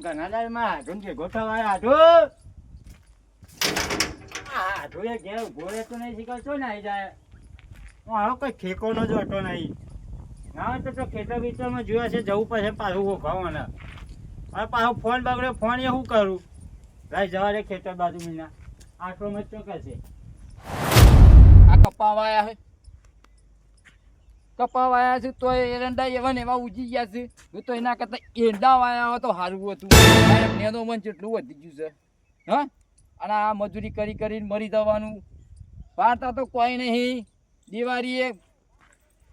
ઘણા દાડમાં હાથું કે ગોઠવાય હાથું. હાથું એ ઘેર ઉભો રહેતો નહીં શીખવતો ને આવી જાય. મારો કોઈ ઠેકો ન જોતો નહીં. ના તો ખેતર વિતરમાં જોયા છે જવું પડશે પાછું ગોખાવાના. હવે પાછો ફોન બગડ્યો ફોન એ શું કરું? ભાઈ જવા દે ખેતર બાજુ મીના. આટલો મત ચોકસે. આ કપાવાયા છે કપાવાયા છે તો એરંડા એવા ને એવા ઉજી ગયા છે. હું તો એના કરતા એંડા વાયા હોય તો સારું હતું. નેનો મન જેટલું વધી ગયું છે. હા અને આ મજૂરી કરી કરીને મરી જવાનું. વાર્તા તો કોઈ નહીં. દિવાળીએ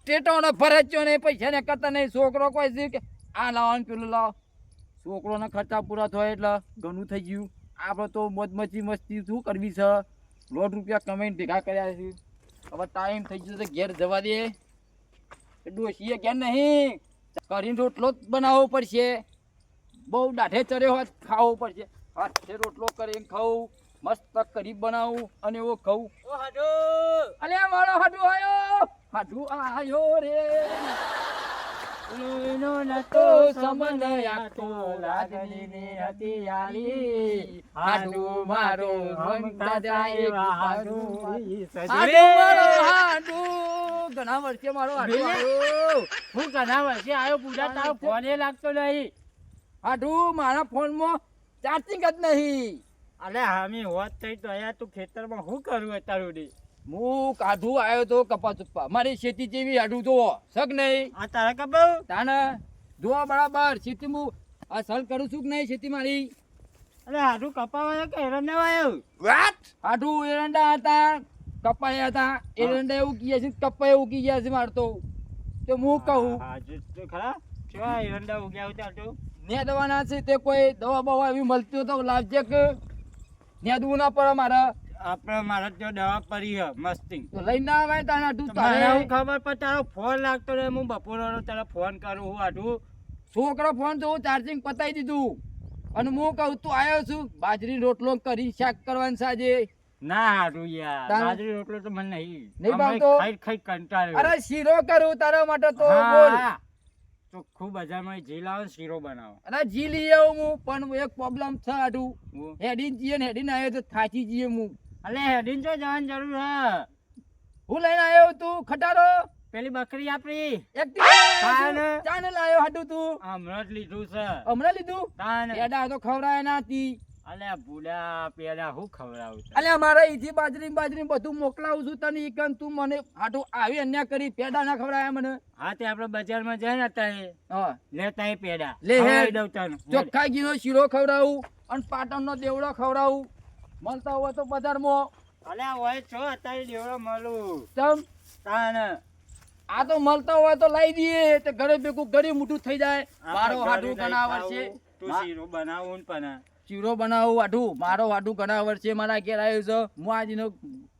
ટેટોને ફરજ્યો નહીં, પૈસા ને કરતા નહીં. છોકરો કોઈ છે કે આ લાવવાનું પેલું લાવ. છોકરોના ખર્ચા પૂરા થાય એટલે ઘણું થઈ ગયું. આપણે તો મચી મસ્તી શું કરવી છે? $100 કમાઈને ભેગા કર્યા છે. હવે ટાઈમ થઈ ગયો તો ઘેર જવા દે. ડોશીએ ઘેર નહીં કરીને રોટલો જ બનાવવો પડશે. બહુ દાઢે ચડ્યો હોત ખાવો પડશે. હાથે રોટલો કરીને ખાવું, મસ્ત કરી બનાવું અને એવો ખાવું. ઓ હાડો અલે મારો હાડુ આયો, હાડુ આયો રે. નો નતો સમનયા તો રાજની હતી આલી. હાડુ મારો રમતા જાય હાડુ. હાડુ મારો હાડુ. ઘણા વર્ષે મારો હાડુ આયો. હું ઘણા વર્ષે આવ્યો પૂજા તારો ફોને લાગતો નહીં. હાડુ મારા ફોનમાં ચાર્જિંગ જ નહીં. અલે હામી હોત થઈ તો અહીંયા તું ખેતરમાં શું કરું અત્યારે? હું કાઢું આવ્યો તો કપાસ ઉપા. મારી ખેતી જેવી હાડું તો સગ નહીં. આ તારા કપાવ તાને જોવા બરાબર ખેતી હું અસલ કરું છું કે નહીં ખેતી મારી? અરે હાડું કપાવાયો કે હેરાન ના વાયો? હાડું એરંડા હતા, કપાયા હતા. એરંડા એવું કીએ છે, કપાય એવું કી ગયા છે મારે તો હું કહું હાજુ તો ખરા કેવા એરંડા ઉગ્યા ઉતાર તું? ને દવાના છે તે કોઈ દવા બવા એવી મળતી હોય તો લાવજે કે નેદવું ના પડે મારે. આપણે મારા જો દવા પડી હે મસ્તી તો લઈને ના આવે તારા હાડું મારે હું તારે. ખબર પણ તારો ફોન લાગતો રહે. હું બપોરનો તારા ફોન કરું હું હાડું. છોકરો ફોન તો હું ચાર્જિંગ પતાવી દીધું અને હું કહું તું આવ્યો છું બાજરી રોટલો કરી શાક કરવાનું સાજે. ના હાડું યાર તારે- બાજરી રોટલો તો મને નહીં નહીં અમે ભાવતો? ખાઈ ખાઈ કંટાળ્યો. અરે શીરો કરું તારા માટે તો બોલ. હા ચોખ્ખું બજારમાં જી લાવો શીરો બનાવો. અરે જી લઈ આવું હું પણ એક પ્રોબ્લેમ છે આટું. હું હેડીને જઈએ ને હેડીને આવ્યો તો થાકી જઈએ હું. અલે હેડીન જો જવાની જરૂર હે. હું લઈને આવ્યો તું ખટારો પેલી બકરી આપણી એક્ટિવા ચાને લાયો હાડું તું હમણાં જ લીધું છે. હમણાં લીધું? તાને એડા તો ખવડાય ના હતી. અલે ભૂલા પેલા હું ખવડાવું છે? અલ્યા મારા ઈથી બાજરી બધું મોકલાવું છું તને ઈકન તું મને હાડું આવી અન્યા કરી પેડા ના ખવડાયા મને. હા તે આપણે બજારમાં જાય ને અત્યારે હા લેતા એ પેડા લે હેડ. ખવડાવી દઉં તને. ચોખ્ખા ઘીનો શીરો ખવડાવું અને પાટણનો દેવડો ખવડાવું. મળતા હોય તો બજારમાં. અલે હોય છો અત્યારે દેવડો મળું ચમ તાને આ તો મળતા હોય તો લાવી દઈએ તો ઘરે ભેગું ઘરે મોટું થઈ જાય. મારો આપણે હાડું ઘરે ઘણા જઈ વર્ષે ખાવું, તું શીરો બનાવું ને પણ શીરો બનાવું હાડું. મારો હાડું ઘણા વર્ષે મારા ઘેર આવ્યું છે. હું આજનો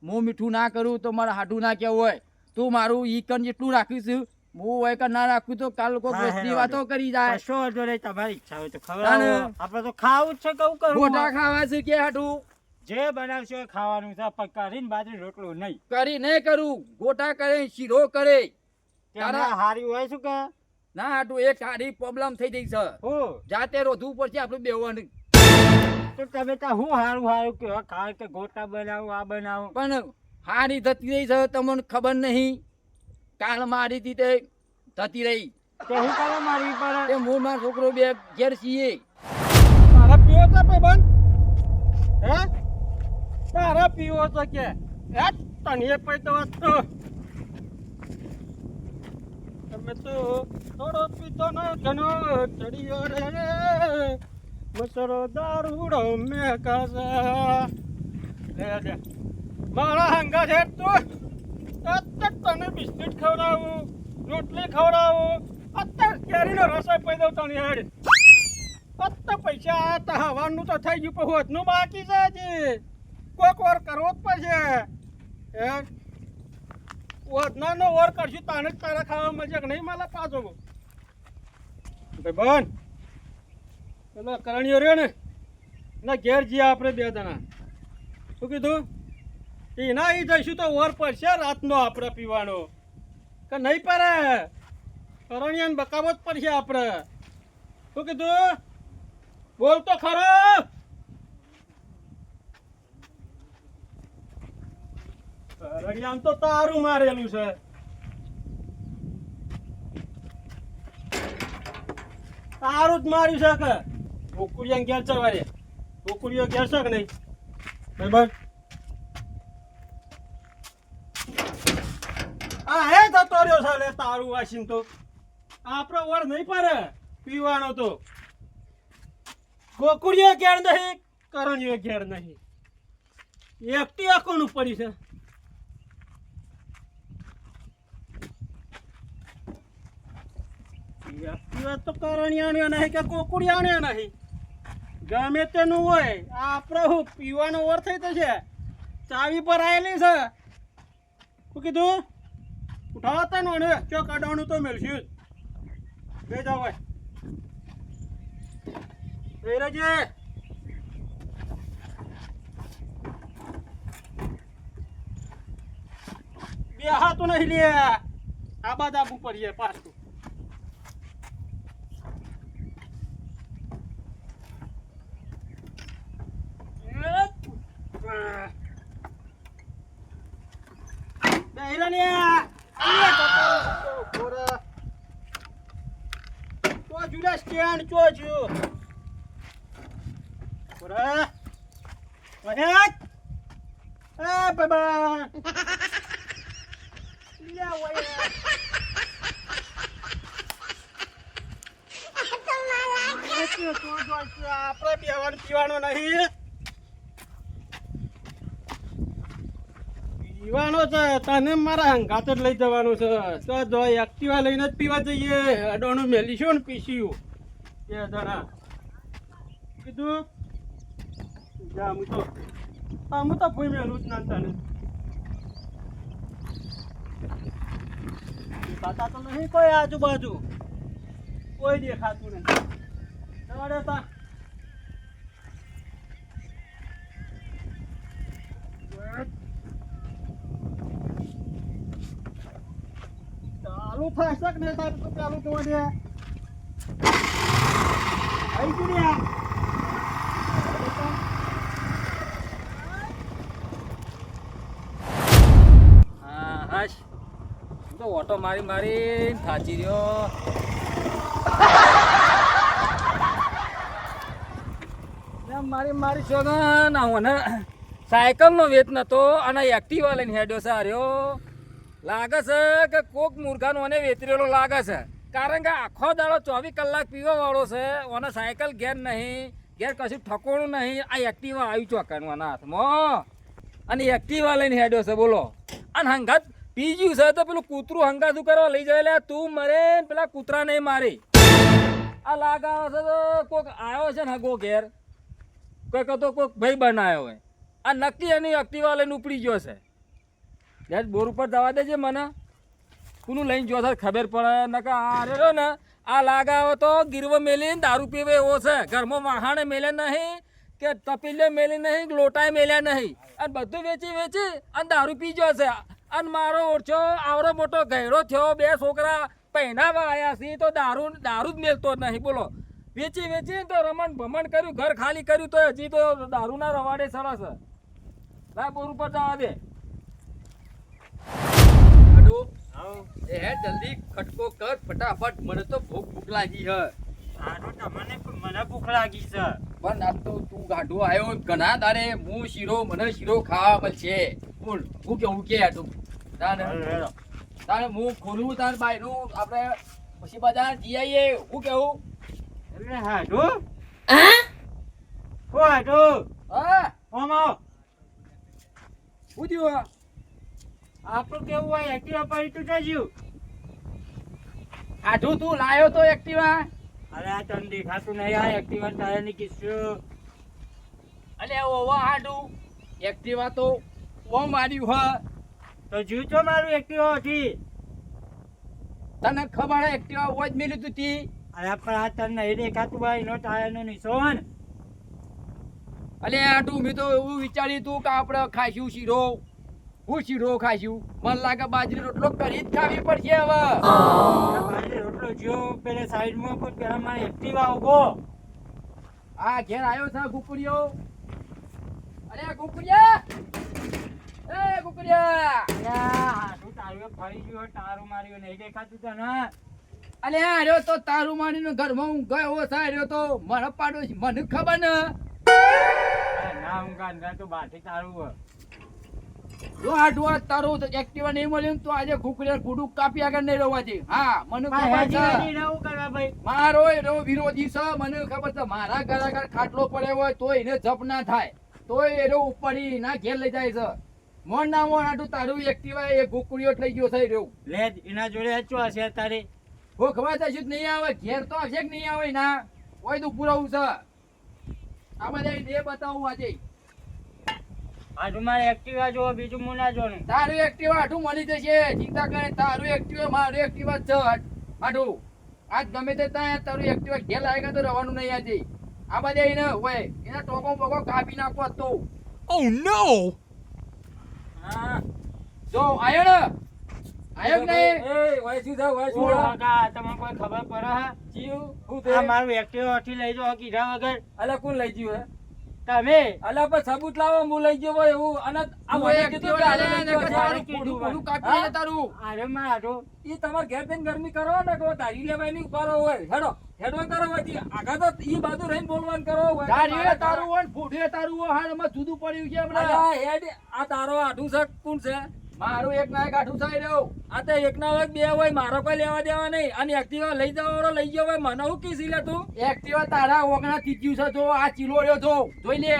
મોં મીઠું ના કરું તો મારા હાડું ના કેવું હોય. તું મારું ઈકન જેટલું રાખીશ હું હોય કે ના રાખું તો કાલ કોઈ હા, વસ્તી હેડો. વાતો કરી જાય. કશો વાંધો નહીં તમારી ઈચ્છા હોય તો તાને. ખવડાવો. આપણે તો ખાવું જ છે કહું કરું ગોટા ખાવા છે કે હાડું જે બનાવશો એ ખાવાનું છે પણ કરીને બાજરી રોટલું નહીં. કરી નહીં કરું. ગોટા કરે શીરો કરે તેમાં હારી હોય શું કે ના હાડું એક સારી પ્રોબ્લેમ થઈ ગઈ છે. હું જાતે રોધવું પડશે આપણું બેવાનું. તો તમે ત્યાં હું હારું હારું કે ખાય કે ગોટા બનાવું આ બનાવું. પણ હારી થતી રહી છે તમને ખબર નહીં. કાલ મારી હતી તે થતી રહી. તે હું કરવા મારી પર તે હું મારો છોકરો બે ઘેર છીએ. તારા પીવો તો ભાઈબંધ હે તારા પીવો તો કે હે તને પૈ તો વસ્તુ તમે તો થોડો પીતો ન ઘણો ચડિયો રે મસરો દારૂડો મે કાસા લે લે મારા હંગા છે તું અત્યારે તને બિસ્કિટ ખવડાવું રોટલી ખવડાવું અત્યારે કેરીનો રસોઈ પી દઉં તને હેડ. અત્યારે પૈસા આયા તા હવાનું તો થઈ ગયું પણ હોતનું બાકી છે હજી. કોક વાર કરવો જ પડશે હે હોતનાનો વાર કરશું તાને જ તારા ખાવા મળશે કે નહીં માલા પાછો ભાઈ બન પેલો કરણીયો રહ્યો ને એના ઘેર જઈએ આપણે બે જણા. શું કીધું એના અહીં જઈશું તો વાર પડશે રાતનો આપણે પીવાનો કે નહીં પડે. કરણિયાને બકાવો જ પડશે આપણે. શું કીધું બોલ તો ખરો. રડિયામ તો તારું મારેલું છે. તારું જ માર્યું છે કે ગોકુળિયા ઘેર છે વારે ગોકુળિયો ઘેર છે કે નહીં બરાબર. આ હે જતો રહ્યો છે લે તારું વાસીન તો આપણો વર નહીં પાડે પીવાનો તો. ગોકુળિયો ઘેર નહીં કરણિયો ઘેર નહીં એકટી કોનું પડી છે. એકટીવા તો કરણિયાને નહીં કે ગોકુળિયાને નહીં ગમે તેનું હોય આપણો હું પીવાનો વર થઈ તો છે. ચાવી પર આવેલી છે. શું કીધું ઉઠાવતા નો ને ચો કાઢવાનું તો મેળશું બે જાવ ભાઈ રહેજે. બે હાથ નહીં લે આબા દાબુ પડીએ પાછું. આપણે પીવાનો નહીં પીવાનો છે. તને મારા હંગાત જ લઈ જવાનું છે. તો જો એક્ટિવા લઈને જ પીવા જઈએ. અડોણું મેલીશું ને પીસીયું બે જણા કીધું જા. હું તો ભૂઈ મેલું જ ના તને ખાતા તો નહીં કોઈ આજુબાજુ કોઈ દેખાતું નહીં. તમારે તા ચાલુ થાય શક ને તારે તો ચાલુ જોવા દે. આવી ગયું હા હાશ તો ઓટો મારી મારી થાચી રહ્યો. મારી છો ના મને સાયકલનો વેચ નતો અને એક્ટિવા લઈને હેડ્યો છે. હાર્યો લાગે છે કે કોક મૂર્ખાનો મને વેતરેલો લાગે છે. કારણ કે આખો દાડો 24 કલાક પીવા વાળો છે. ઓને સાયકલ ઘેર નહીં ઘેર કશું ઠકોણું નહીં. આ એક્ટિવા આવ્યું ચોકાનું આના હાથમાં અને એક્ટિવા લઈને હેડ્યો છે બોલો. અને હંગાત પી ગયું છે તો પેલું કૂતરું હંગાતું કરવા લઈ જાય. તું મરે ને પેલા કૂતરા નહીં મારી. આ લાગાવે છે તો કોક આવ્યો છે ને હગો ઘેર કોઈક તો કોઈક ભાઈ બનાવ્યો હોય. આ નક્કી એની એક્ટિવા લઈને ઉપડી ગયો છે. યાર બોર ઉપર જવા દેજે મને કોનું લઈને જો ખબર પડે. નકા આ રહ્યો ને આ લાગાવો તો ગીરવો મેલીને દારૂ પીવે એવો છે. ઘરમાં વાહાણે મેલે નહીં કે તપીલે મેલી નહીં લોટાએ મેલ્યા નહીં અને બધું વેચી અને દારૂ પી ગયો છે. અને મારો ઓછો આવડો મોટો ઘેડો થયો 2 છોકરા પહેરાવા આવ્યા છે તો દારૂ જ મેલતો નહીં બોલો. વેચી તો રમણ ભમણ કર્યું ઘર ખાલી કર્યું તો હજી તો દારૂના રવાડે સરસ. ના બોર ઉપર જવા દે. એ હે જલ્દી ખટકો કર ફટાફટ. મને તો ભૂખ લાગી છે. મને ભૂખ લાગી છે પણ આ તો તું ગાઢો આવ્યો ઘણા દાડે હું મને શીરો ખાવા મળશે. બોલ હું કેવું કે આટલું તારે હું ખોલું તાર બાયનું આપણે પછી બજાર જઈ આવીએ. હું કેવું હાડો હાડો હા આમાં શું થયું? આપણું કેવું હોય એક્ટિવા પડી તું જજ્યું. આઠું તું લાયો તો એક્ટિવા? અરે આ તને દેખાતું નહીં આ એક્ટિવા ટાયર ની કિસ્સો. અલે ઓવા હાડું એક્ટિવા તો ઓ માર્યું હ તો જુ તો મારું એક્ટિવા હતી. તને ખબર હે એક્ટિવા ઓજ મેલી તું તી? અરે પણ આ તને નહીં દેખાતું ભાઈ એનો ટાયર નો નિશાન. અલે આટું મેં તો એવું વિચાર્યું તું કે આપણે ખાઈશું શીરો. હું શીરો ખાઈશું? મને લાગે બાજરી રોટલો કરી જ ખાવી પડશે હવે. બાજરી રોટલો જો પેલે સાઈડમાં કોઈ પેલા મારે એક્ટિવા ઉભો આ ઘેર આવ્યો છે કુકડીયો. અરે કુકડીયા, એ કુકડીયા. અલ્યા હાથું તારું ફરી ગયું તારું માર્યું નહીં દેખાતું તને અલે આ રહ્યો તો તારું મારીને ઘરમાં હું ગયો છે રહ્યો તો મને પાડો છે, મને ખબર ને. ના હું ગાંધા તો બાથી તારું હોય. જો આ ડોહા તારું એક્ટિવા નહીં મળ્યું ને તો આજે કુકડીયા ગુડું કાપી આગળ નહીં રહેવા દે. હા મને ખબર છે મારો એનો વિરોધી છે, મને ખબર છે. મારા ઘર આગળ ખાટલો પડ્યો હોય તો એને જપ ના થાય, તોય એનો ઉપડી ના ઘેર લઈ જાય છે. મોન ના મોન આટલું તારું એક્ટિવા એ ગુકડીઓ થઈ ગયો છે રહ્યો. લે એના જોડે શું હશે તારે ભોખવા તો શું નહીં આવે, ઘેર તો આવશે કે નહીં આવે ના હોય તો પુરાવું છે. આ બધા બે બતાવું આજે. હાથું મારે એક્ટિવા જો બીજું હું ના જોનું. તારું એક્ટિવા આટું મળી જશે, ચિંતા કરે. તારું એક્ટિવા મારું એક્ટિવા જ છે આટું. આજ ગમે તે ત્યાં તારું એક્ટિવા ઘેર લાગ્યા તો રહેવાનું નહીં આજે. આ બધા એને હોય એના ટોકો બોકો કાપી નાખવા તો. Oh no! હા જો આયો ને, આયો કે નહીં? એ વાય શું થા વાય શું શું કાકા તમને કોઈ ખબર પડે હા જીવ હું આ તે મારું એક્ટિવા થી લઈ જાઓ કીધા વગર અલા કોણ લઈ ગયું હે તમે અલા પર સબૂત લાવો હું લઈ ગયો હોય એવું અને આ તું મને કીધું કે એક્ટિવા આને લઈને લઈ ગયો તારું છે. કોડું કોડું કાપી લે તારું. અરે મારે હાથું ઈ તમાર ઘેર થઈને ગરમી કરો ને કે તારી લેવાની ઉપારો હોય હેડો હેડવાન કરો હોય આગા તો ઈ બાજુ રહીને બોલવાન કરો હોય તારી તારું હોય ને ફૂટે તારું હોય. હાલ એમાં જુદું પડ્યું છે હમણાં. અલા હેડ આ તારો આઢું છે કોણ છે મારું એક ના એક આઠું થઈ રહ્યું. આ તો એકના હોય બે હોય મારો કોઈ લેવા દેવા નહીં અને એક્ટિવા લઈ જવાનો લઈ ગયો હોય મને હું કીસી લે તું એક્ટિવા તારા ઓગણા થીજ્યું છે. જો આ ચીલોડ્યો જો જોઈ લે.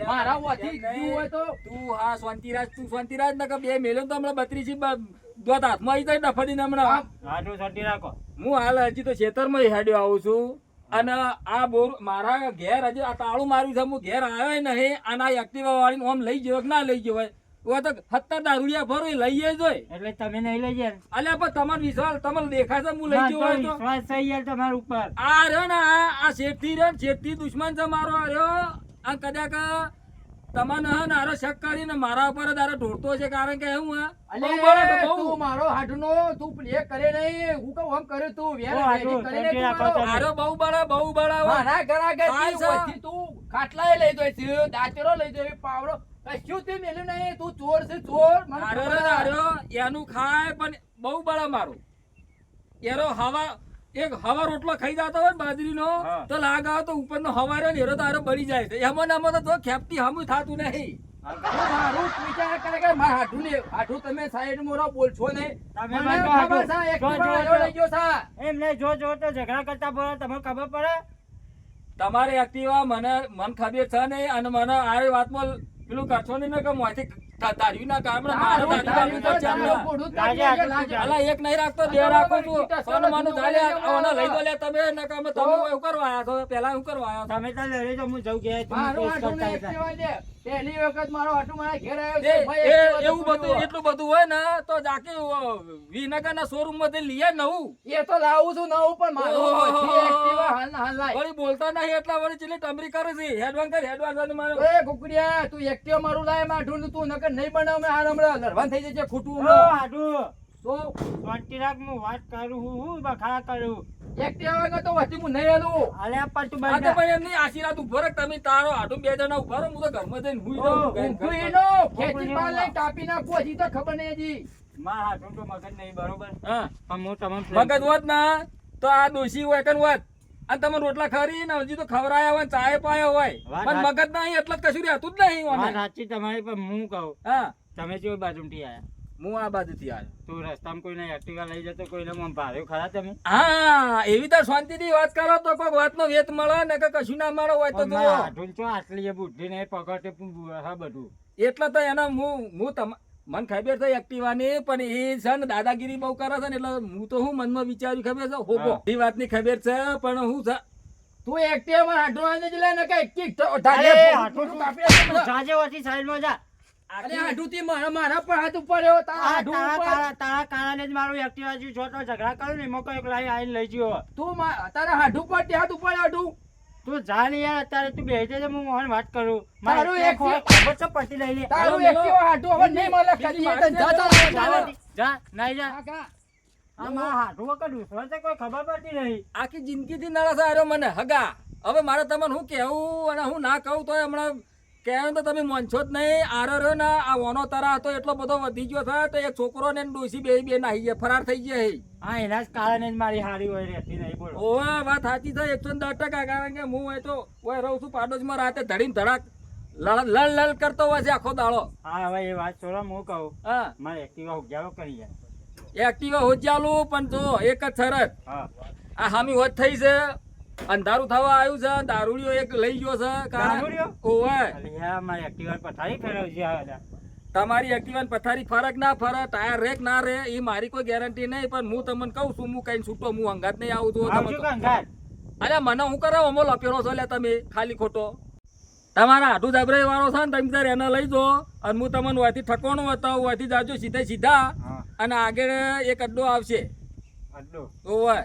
મારા વાથી એમ જીવ નહીં. હોય તો તું હા શાંતિરાજ ને કે બે મેલ્યો તો હમણાં 32 દોત હાથમાં આવી જાય ડફડીને હમણાં હાથું છટી રાખો હું હાલ હજી તો ખેતરમાં હેડ્યો આવું છું અને આ બોર મારા ઘેર હજી આ તાળું માર્યું છે હું ઘેર આવ્યો નહીં અને આ એક્ટિવા વાળીને આમ લઈ ગયો કે ના લઈ ગયો હોય તો 70 દારૂડિયા ભરો એ લઈએ જ હોય એટલે તમે નહીં લઈ જાય અલ્યા પણ તમારો વિશ્વાસ તમને દેખાય છે હું લઈ ગયો હોય તો વિશ્વાસ થઈ યાર તમારા ઉપર આ રહ્યો ને આ શેઠથી દુશ્મન છે મારો આ રહ્યો આ કદાચ તમને હે ને આરો શક કરીને મારા ઉપર જ આરો ઢોળતો છે કારણ કે હું અલે બહુ બળે છે, બહુ. તું મારો હાડનો તું પ્લે કરે નહીં. હું કહું આમ કરે તું વેર ઓ હાડું, વેરી કરે નહીં તું રાખો મારો. તમે. આરો બહુ બળે મારા ઘર આગળ કાંઈ છે? વચ્ચે તું ખાટલાએ લઈ જાય છે, દાંતેરો લઈ જાય, પાવડો કશું તે મેલ્યું નહીં. તું ચોર છે ચોર. મને આરો ખબર છે. આરો એનું ખાય પણ બહુ બળે મારું એરો હવા રોટલો ખાઈ જતો હોય ને બાજરીનો હા. તો લાગ આવે તો ઉપરનો હવા રહ્યો ને એરો તો આરો બળી જાય છે એમાં ને આમાં તો ખેપતી હમું થાતું નહીં તું મારું વિચાર કરે કે મારા હાડું ને હાડું તમે સાઈડ મોરો બોલશો નહીં. તમે મને બાજુ ખબર છે, હાડું. એક્ટિવા જો, જો, વાળો જો. લઈ ગયો છે. એમ નહીં જો તો ઝઘડા કરતા બોલો તમને ખબર પડે તમારે એક્ટિવા મને ખબર છે નહીં અને મને આ વાતમાં પેલું કરશો નહીં ને કે મોંથી ધાર્યું ના કામ ને મારે તારું ધાર્યું તારું ના તારું ચાલે. કોડું જ લાગે કાઢી આટલું લાગે. અલા એક નહીં રાખતો બે રાખું છું સોનમાનું ચાલે આને લઈ દો લે તમે ને કે અમે તમે એવું કરવા આયા છો પેલા હું કરવા આયા છો તમે તો લડે તો હું જઉં ગયા મારું હાડું ને એક્ટિવા છે. પહેલી વખત મારો હાડું મારા ઘેર આવ્યો છે. એ- ભાઈ, એ એક્ટિવા એવું તો બધું એટલું બધું હોય ને તો જાકે વિનગર ના શોરૂમ માંથી લઈએ નવું એ તો લાવું છું નવું પણ મારું ઓહો. બધી એક્ટિવા હાલ ના હાલ લાય. વળી બોલતા નહીં એટલા વળી ચીલી ટમરી કરે છે હેડવાન અને મારે એ કુકડિયા તું એક્ટિવા મારું લાય માઠું તું નકર નહીં બનાવ હાર હમણાં લડવાન થઈ જશે ખોટું હમણાં. હાડું તો શાંતિ રાખ હું વાત કરું હું બખા કરું એક્ટિવા વગર તો વચ્ચે હું નહીં હેલું. અલ્યા પણ તું આ તો બંધ પણ એમની આશીર્વાદ ઉભો રાખ તમે તારો આટું બે જણા ઉભા રહો હું તો ઘરમાં જઈને હુઈ જાઉં છું. ઊંઘું એનો ખેંચી પાર લઈને કાપી નાખું હજી તો ખબર નહીં હજી. મારા હાથું તો મગજ નહીં બરોબર હા પણ હું તમને પ્રેમ મગજ હોત ના તો આ દોશી હોય કે હોત અને તમે રોટલા ખરી ને હજી તો ખવરાયા હોય ને ચાય પાયા હોય વાત પણ સાચી. મગજ નહીં એટલે જ કશું રહેતું જ નહીં વાત ઓને. સાચી તમારી પણ હું કહું હા તમે કેવી બાજુથી આયા હું આ બાજુથી આવ્યો તું રસ્તામાં કોઈને એક્ટિવા લઈ જતો કોઈને આમ ભાર્યો ખરા તમે હા એવી તો શાંતિથી વાત કરો તો કોઈ વાતનો વેત મળે ને કે કશું ના મળે હોય તો પણ મારા જુઓ હાથું તો આટલી એ બુદ્ધિ ને પકડે હા બધું એટલે તો એના હું મને ખબર છે એક્ટિવાની પણ એ છે ને દાદાગીરી બહુ કરે છે ને એટલે હું તો હું મનમાં વિચાર્યું ખબર છે હોગો હા. એ વાતની ખબર છે પણ હું છે તું એક્ટિવા માં હાડું આવીને જ લે ને કે એક એક અરે, ઢાળે હાથું ફોટો કાપી નાખે મને. જાજે વાથી સાઈડમાં જા અરે હાડુંથી મારા પર હાથ ઉપર રહ્યો તારા હાડું ઉપર. તારા કારણે જ મારું એક્ટિવા જ્યું છો તો ઝઘડા કરું ને એમાં કોઈ લાઈ આઈને લઈ ગયો તું તારા હાડું પર તે હાથ ઉપર હાડું. તું જા ને યાર અત્યારે તું બેસી જજે હું મોહન વાત કરું તારું મારે એક- ખબર છે પતી લઈ લે તારું મેલો. એક્ટિવા હાડું હવે નહીં મળે કદી એ તને જા જા જા જા. વાથી. જા નહીં જા કાકા આ મારા હાથું વખત દુશ્મન છે કોઈ ખબર પડતી નહીં આખી જિંદગીથી નળસ આવ્યો મને હગા હવે મારે તમને શું કહેવું અને હું ના કહું તો હમણાં કહેવું તો તમે માનશો જ નહીં. આરો રહ્યો ને આ ઓનો તરા હતો એટલો બધો વધી ગયો છે તો એક છોકરો ને ડોસી બે નાહી ગયા, ફરાર થઈ ગયા. હા એના જ કારણે જ મારી હારી હોય રહેતી નહીં. બોલો ઓવે વાત સાચી છે 110%. કારણ કે હું હોય તો ઓય રહું છું પાડોશમાં રાતે ધડીને ધડાક લડ કરતો હોય છે આખો દાડો. હા હવે એ વાત છોડો, હું કહું હા મારે એક્ટિવા ઉગ્યારો કરી જાય. એક્ટિવા હોજ્યાલું પણ જો એક જ શરત, હા આ હામી હોજ થઈ છે, અંધારું થવા આવ્યું છે, દારૂડિયો એક લઈ ગયો છે. દારૂડિયો? ઓવે અલ્યા મારી એક્ટિવા પથારી ફેરવજે હવે. તમારી એક્ટિવા પથારી ફરક ના ફરે, ટાયર રેક ના રે એ મારી કોઈ ગેરંટી નહીં, પણ હું તમને કહું છું હું કઈ છૂટો હું અંગાત નહીં આવું છું. આવજો કંગાર. અરે મને હું કરાવો અમો લપેલો છો લે તમે ખાલી ખોટો. તમારા આટું જબરાઈ વાળો છે ને તમે તાર એને લઈ જો અને હું તમને ઓયથી ઠકવાનું હતા ઓયથી જાજો સીધા હા અને આગળ એક અડ્ડો આવશે. અડ્ડો ઓય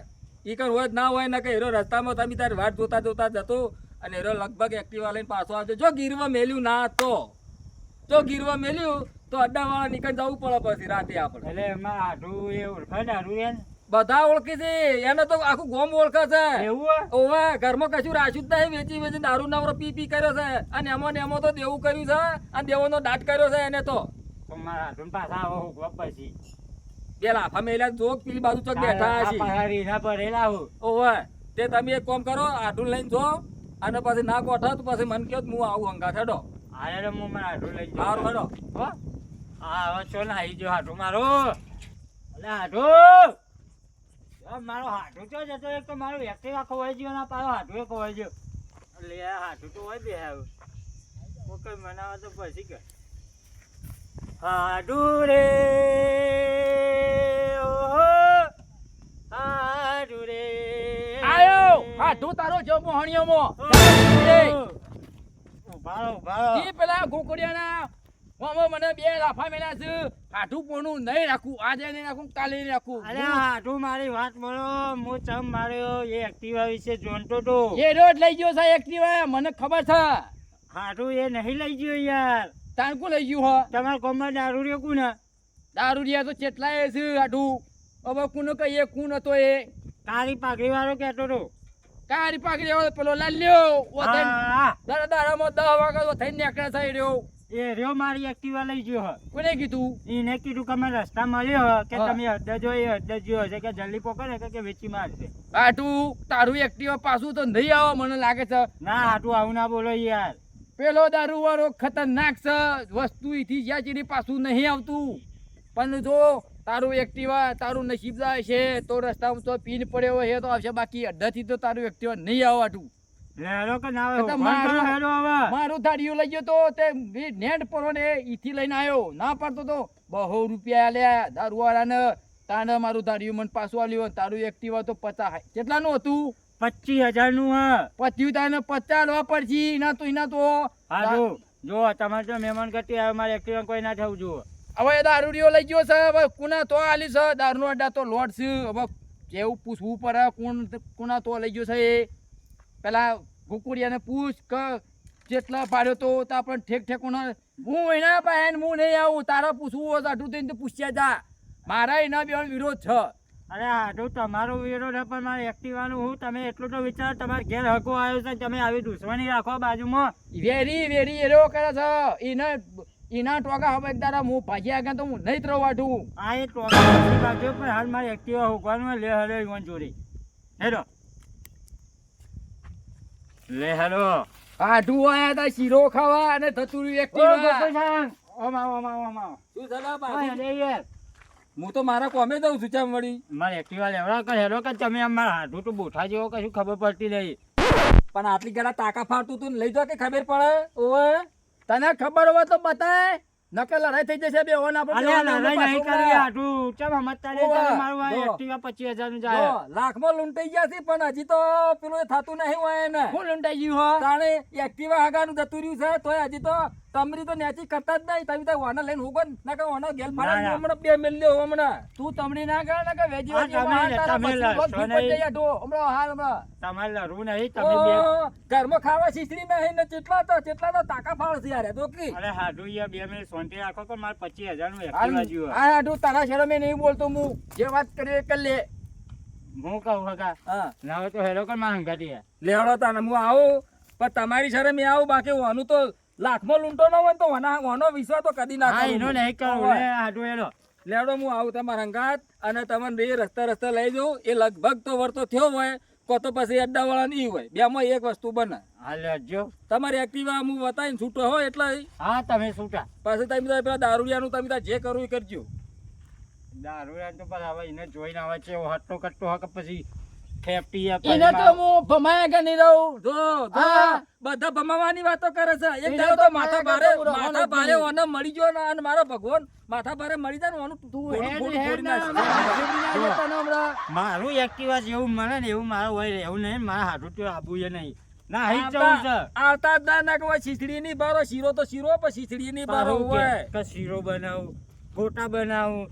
ઈ કર હોય જ ના હોય ને કે હીરો રસ્તામાં તમે તાર વાટ જોતા જતો અને હીરો લગભગ એક્ટિવા લઈને પાછો આવજો. જો ગીરવા મેલ્યું ના તો જો ગીરવા મેલ્યું તો અડ્ડાવાળા નીકળી જવું પડે પછી રાતે આપણે. એટલે એમાં આઢું એ ઓળખે દારૂ એને બધા ઓળખે છે એને તો આખું ગોમ ઓળખે છે. એવું ઓવે ઘરમાં કશું રાખ્યું જ નહીં, વેચી દારૂ નવરો પી કર્યો છે અને એમાં ને એમાં તો દેવું કર્યું છે અને દેવાનો દાટ કર્યો છે એને તો. મારા આઢું પાછા આવો હુકવા પછી બે લાફા મેલ્યા જોક પેલી બાજુ ચોક બેઠા છે. પહાડી ના પડેલા હું. ઓવે તે તમે એક કામ કરો આઢું લઈને જો અને પછી ના ગોઠો તો પછી મન કહો હું આવું હંગા હેડો. આરે હું મારા આઢું લઈ જાઉં. સારું હેડો. હો હા હવે ચો ને આવી ગયો હાઢું મારો. અલે હાઢું મારો હાઢું ચો જતો, એક તો મારું એક્ટિવા ખોવાઈ ગયો ના પાછો હાઢું ખોવાઈ ગયો. એટલે આ હાઢું તો હોય બે હવે કોઈ મનાવે તો પછી કે હાઢું રે ઓહો હાઢું રે આયો હાડું તારો જો મોહણીઓમાં ઉભા ઈ પેલા ગોકડિયાના મામા મને બે લાફા મેલ્યા છે. હાડું પોણું નહીં રાખું, આજે નહીં રાખું, કાલે નહીં રાખું. અરે હાઢું મારી વાત બોલો, હું ચમ માર્યો એ એક્ટિવા વિશે જોનતો તો. એ રોજ લઈ ગયો છે એક્ટિવા, મને ખબર છે. હાઢું એ નહીં લઈ ગયો યાર. તાન કો લઈ ગયું હો? તમારા ગામમાં દારૂ રહ્યો કોને? દારૂડિયા તો કેટલાય છે હાડું. હવે કોનો કહીએ કોણ હતો એ? કાળી પાઘડી વાળો કહેતો તો. કારી પાકડી વાળો પેલો લાલ્યો હા, દાડામાં 10 વાગ્યા થઈને નીકળ્યા થઈ રહ્યો. એ રહ્યો મારી એક્ટિવા લઈ ગયો હ. કોને કીધું? એને કીધું કે અમે રસ્તા મળ્યો હ કે હા. તમે અડ્ડા જો એ અડ્ડા જ્યો હશે કે જલ્દી પકડે કે વેચી મારશે. હાડું તારું એક્ટિવા પાછું તો નહીં આવો મને લાગે છે. ના હાટું આવું ના બોલો યાર. પેલો દારૂ વાળો ખતરનાક છે, વસ્તુ થી જ્યાં ચીડી પાછું નહીં આવતું. પણ જો તારું એક્ટિવા તારું નસીબ જાય છે તો રસ્તામાં તો પીન પડ્યો હોય તો આવશે, બાકી અડધાથી તો તારું એક્ટિવા નહીં આવવાતું. લેરો કે ના આવે એટલે ઉભા હેરો હવે. મારું થાળીયું લઈ ગયો તો તે નેટ પર ને ઈથી લઈને આવ્યો, ના પાડતો તો 200 રૂપિયા આલ્યા દારૂ વાળાને. તાને મારું થાળીયું મને પાછું આલ્યું. તારું એક્ટિવા તો 50 કેટલાનું હતું? 25,000 નું હ. પત્યું તાને 50 લેવા પડશે. એના તો હાટું જો તમારે તો મહેમાન કરતી આવે મારે એક્ટિવા કોઈ ના થવું જુઓ. હવે દારૂડિયો લઈ ગયો છે. હવે કુના તો આલી છે દારૂનો અડ્ડા તો લોટ છે. હવે કેવું પૂછવું પડે કુના તો લઈ ગયો છે એ. પેલા ગુકુડિયાને પૂછ કે જેટલા પાડ્યો તો આપણે ઠેક ઠેકોનો. હું એના પાસે હું નહીં આવું. તારા પૂછવું હોય તો આટલું થઈને પૂછ્યા જા. મારા એના બે વિરોધ છે. અરે હાટું તમારો વિરોધ છે પણ મારે એક્ટિવાનું હું તમે એટલું તો વિચાર તમારે ઘેર હકો આવ્યો છે તમે આવી દુશ્મની રાખો બાજુમાં. વેરી એરો કરે છે. એના ટોકા હવે એક દાડા હું ભાજી આગળ તો હું નહીં ત્રવા વાટું. આ એ ટોકા પાછી બાજુ પણ હાલ મારે એક્ટિવા હુકવાનું લે હરે ઈવન જોડી હેરો લે હેરો. આઢું આયા તા શીરો ખાવા અને ધતુરી એક્ટિવા. શું સલાહ પાછી? લે યાર હું તો મારા કોમે દઉં છું ચમ વળી. મારે એક્ટિવા લેવડા કે હેરો કે તમે અમારા હાથું તો બોઠા જેવો કશું ખબર પડતી નહીં. પણ આટલી ગળા તાકા ફાટતું તું લઈ જો કે ખબર પડે. ઓવે તને ખબર હોય તો બતાય, નકે લડાઈ થઈ જશે બે ઓના પર. અલે લડાઈ નહીં કરવી હાટું ચમ સમજતા નહીં તમે મારું આ જો. એક્ટિવા 25,000 નું જાય. લાખમાં લૂંટાઈ ગયા છે પણ હજી તો પેલું એ થતું નહીં હોય ને. હું લૂંટાઈ ગયું હો? તાણે એક્ટિવા હગાનું જતું રહ્યું છે તોય હજી તો તમરી તો નેચી કરતા જ નહીં. તમે તો વાના લઈને હોગો ને ના કે વાના ગેલ ના, ફાડે ના. હમણાં 2 મિલ્યો હમણાં. તું તમડી ના કર ને કે વેજી હા, વેજી તમે- વાળ તારા તમે પછી લડશો બસ ઉપર નહીં. જઈ આઢો. હમણાં. તમારે લડવું નહીં તમે બે. ઓહ, ઘરમાં ખાવા શીશડી નહીં ને કેટલા તો તાકા ફાળ છે યાર તો કી. અરે હાડું યાર 2 મિનિટ શાંતિ રાખો કે મારે 25,000 નું એક્ટિવા આ જીવો. આઢું તારા શરમે નહીં બોલતો હું. જે વાત કરી એ કરી લે. હું કહું હગા હા ના હોય તો હેલો કર મારા હંગાતી હે. લેવડો તાને હું આવું પણ તમારી સાથે મેં આવું બાકી ઓનું તો લાખમાં લૂંટો ન હોય તો ઓનો વિશ્વાસ તો કદી ના હા કરું એનો હું. નહીં કહું ઓવે. લે હાડું હેલો. લેવડો હું આવું તમારા હંગાત અને તમને બે રસ્તા લઈ જાઉં એ લગભગ તો વર્તો થયો હોય કો તો પછી અડ્ડાવાળા નહીં હોય બેમાં એક વસ્તુ બને હાલ જો તમારી એક્ટિવા હું બતાવીને છૂટો હોય એટલે હા તમે છૂટા પાછું તમે તો પેલા દારૂડિયાનું તમે તો જે કરવું એ કરજો દારૂ તો પણ હવે એને જોઈને આવે છે હટ્ટો કટ્ટો હક પછી ખેપટી એને તો હું ભમાયા કે નહીં રહું. જો હા. બધા ભમાવાની વાતો કરે છે એક એને દાડો તો તો માથા માયા ભારે કરતા માથા ભારે નહીં. ઓને મળી ગયો ને અને મારો ભગવાન માથા ભારે મળી જાય ને ઓનું તું થોડું હેડ થોડું હેડ ફોડી ના, નાખશે. મારા છોકરીના જતા ને હમણાં. મારું એક્ટિવા જેવું મને ને એવું મારું હોય એવું નહીં મારા હાડું તો આબુ એ નહીં ના અહીં જ જવું છે આવતા જ ના ના કોઈ શીસડી ની બારો શીરો તો શીરો પણ શીસડી ની બારો પારું હોય કે શીરો બનાવું ગોટા બનાવું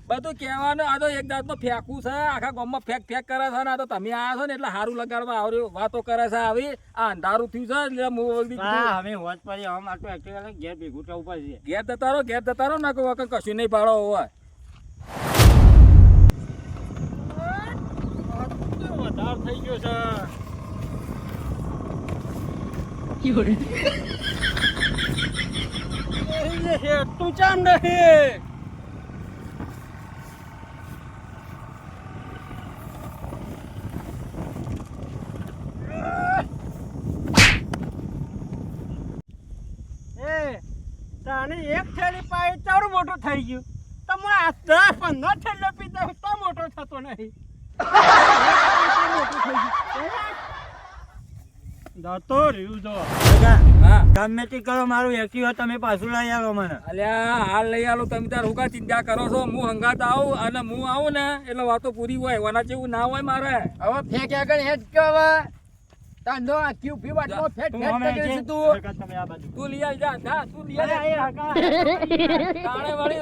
બધું કહેવાનું આ તો એક દાંત નો ફેંકવું છે આખા ગામમાં ફેંક કરે છે ને આ તો તમે આયા છો ને એટલે હારું લગાડવા આવ્યો વાતો કરે છે આવી આ અંધારું થયું છે એટલે હું વળી કીધું, હા અમે હોત પડી હવે માટો એક્ટિવા ઘેર ભેગું થવું પડશે ઘેર જતા રહો ના કોઈ કશું નહીં પાડો હોય વધાર થઈ ગયો છે તું ચામ નહીં તાણી એક થેલી પાય તારું મોટું થઈ ગયું તમે આ 10-15 થેલીઓ પીધા તો મોટો થતો નહીં દાતો રહ્યું જો હા ગમે તે કરો મારું એક્ટિવા તમે પાછું લઈ આવો મને અલ્યા હાલ લઈ આલો તમે તાર હું કા ચિંતા કરો છો હું હંગાત આવું અને હું આવું ને એટલે વાતો પૂરી હોય વાના જેવું ના હોય મારે હવે ફેંક આગળ હેડ કે હવે તાંડો આ ક્યુ પી વાટમાં ફેંક તું ફેંક અમે કરી જે- છે તું. તમે આ બાજુ તું લઈ આવ જા જા તું લઈ આવ અરે, એ હકા. તાણે વળી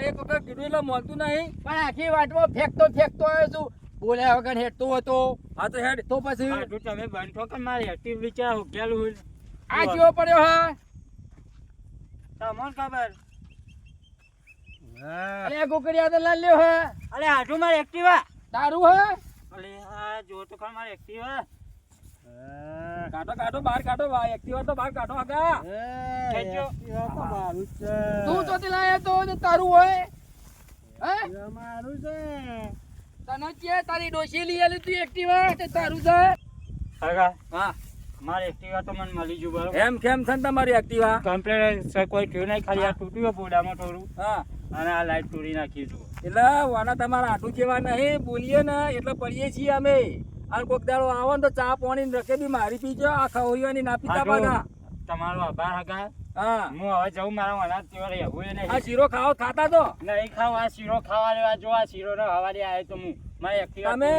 એક વખત કીધું એટલે મળતું નહીં પણ આખી વાટમાં ફેંકતો આવ્યો છું બોલ્યા વગર હેડતો હતો હા તો હેડ તો પછી હાડું તમે બંધો કે મારી એક્ટિવ વિચાર ઉકેલું આ કેવો પડ્યો હા તમને ખબર અરે આ ગોકડિયા તો લાલ લ્યો હા અરે હાડું મારી એક્ટિવા તારું હા અરે હા જો તો ખરા મારી એક્ટિવા કાઢો બહાર કાઢો એક્ટિવા તો બહાર કાઢો આગા ખેંચો. મારું છે તું ચોથી લાયા તો ને તારું હોય હે મારું છે તને કે તારી ડોશી લઈ આલી તું એક્ટિવા તે તારું છે હગા હા મારી એક્ટિવા તો મને મળી ગયું બરોબર એમ કેમ છે ને તમારી એક્ટિવા કમ્પ્લેટ છે કોઈ થયું નહીં ખાલી આ તૂટ્યું બોડામાં થોડું હા અને આ લાઈટ તોડી નાખી છું એટલે વાના તમારા આટું જેવા નહીં બોલીએ ને એટલે પડીએ છીએ અમે અને કોક દાડો આવો ને તો ચા પાણી રકે બી મારી પીજો આ ખવૈયાની ના પીતા પાછા તમારો આભાર હગા હા હું હવે જઉં મારા અનાજ તેવા રહેવું આ નહીં શીરો ખાઓ ખાતા તો નહીં ખાવ આ શીરો ખાવા લેવા જો આ શીરો ને હવારે આવ્યો તો હું મારી એક્ટિવા તમે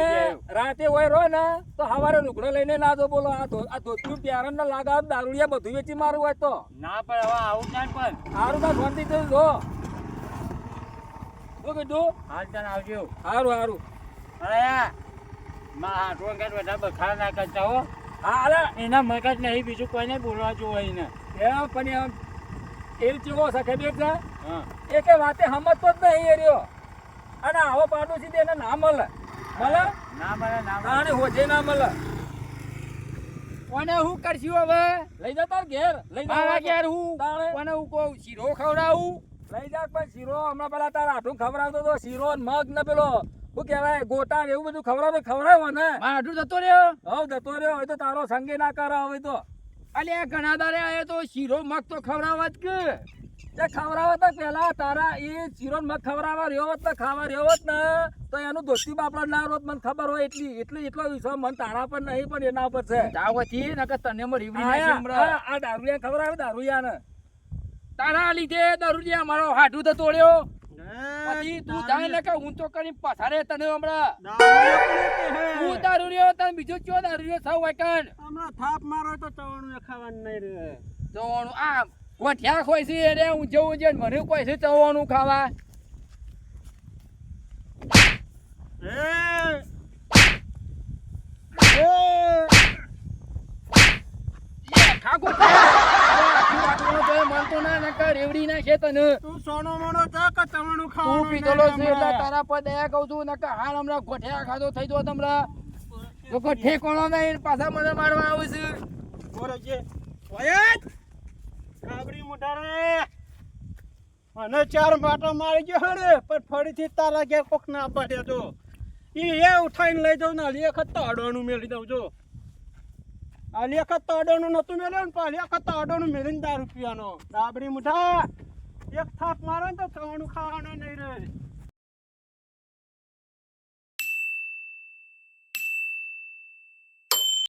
રાતે હોય રહો ને તો સવારે લુગડો લઈને ના જો બોલો આ ધોતું પ્યારણ ના લાગા દારૂડિયા બધું વેચી મારું હોય તો ના પણ હવે આવું ના પણ સારું ના શાંતિ જો શું કીધું હાલ તને આવજો સારું અરે મારા હાથ વગર બધા બખાડા ના કરતા હો હા અરે એના મગજ નહીં બીજું કોઈને બોલવા જોવે એને એમ પણ એમ એ ચેવો છે ખબર છે હા એ કઈ વાતે સમજતો જ નહીં એ રહ્યો અને આવો પાડોશી તો એને ના મળે મળે ના મને ના મને. તાણે હોજે ના મળે કોને હું કરશું હવે લઈ જા તાર ઘેર લઈ મારા જા ઘેર હું તાણે કોને હું કહું શીરો ખવડાવું લઈ જા પણ શીરો હમણાં પેલા તાર આઠું ખવડાવતો તો શીરો ને મગ ને પેલો શું કહેવાય ગોટા ને એવું બધું ખવડાવો ને માઠું જતો રહ્યો હવે જતો રહ્યો હવે તો તારો સંગે ના કરે હવે તો અલ્યા ઘણા દાડે આયો તો શીરો મગ તો ખવડાવવા જ કે તે ખવડાવવા તો પેલા તારા એ શીરો ને મગ ખવડાવવા રહ્યો હોત ને ખાવા રહ્યો હોત ને તો એનું દોસ્તી બાપડા ના રોત મને ખબર હોય એટલો વિશ્વાસ મને તારા પર નહીં પણ એના પર છે જાવથી નકર તને માં રીવડી આ નાખી હમણાં. આ દારૂડિયા ખવડાવે દારૂડિયા ને તારા લીધે દરુડિયા મારો હાડું તો તોડ્યો ના, પછી તું જાય ને કે હું તો કરી પથારે તને હમણાં દારૂડિયો કોને કહે? તું દારૂડિયો તને બીજો કયો દારૂડિયો સૌ વાકણ હમણાં થાપ મારો તો ચવાણું એ ખાવાનું નહીં રહે જવાનું આ ગોઠિયા ખોય છે એને હું જવું છે ને મને કોઈ છે ચવાનું ખાવા ખા ગોઠિયા. આખી વાતનો તો એ માનતો ના ને નકર રેવડી નાખે તને તું સોનો મોનો ચા કે તમણું તું ખાવાનું પીધેલો નહીં છે એટલે હમણાં. તારા પર દયા કહું છું નકર હાલ હમણાં ગોઠિયા ખાધો થઈ જો તમરા તો કોઈ ઠેકોણો નહીં પાછા મને મારવા આવે છે બોરે છે વયત કાબરી મુઢારે અને ચાર માટો મારી ગયો હરે પણ ફરીથી તારા ઘેર કોક ના પડે તો એ ઉઠાઈને લઈ જાઉં ને લેખત તો અડવાનું મેળી દઉં જો આ લેખત તો અડવાનું નતું મેળ્યો ને પણ લેખત તો અડવાનું મેળીને 10 રૂપિયાનો કાબરી મુઢા એક થાપ મારે ને તો થવાનું ખાવાનું નહીં રે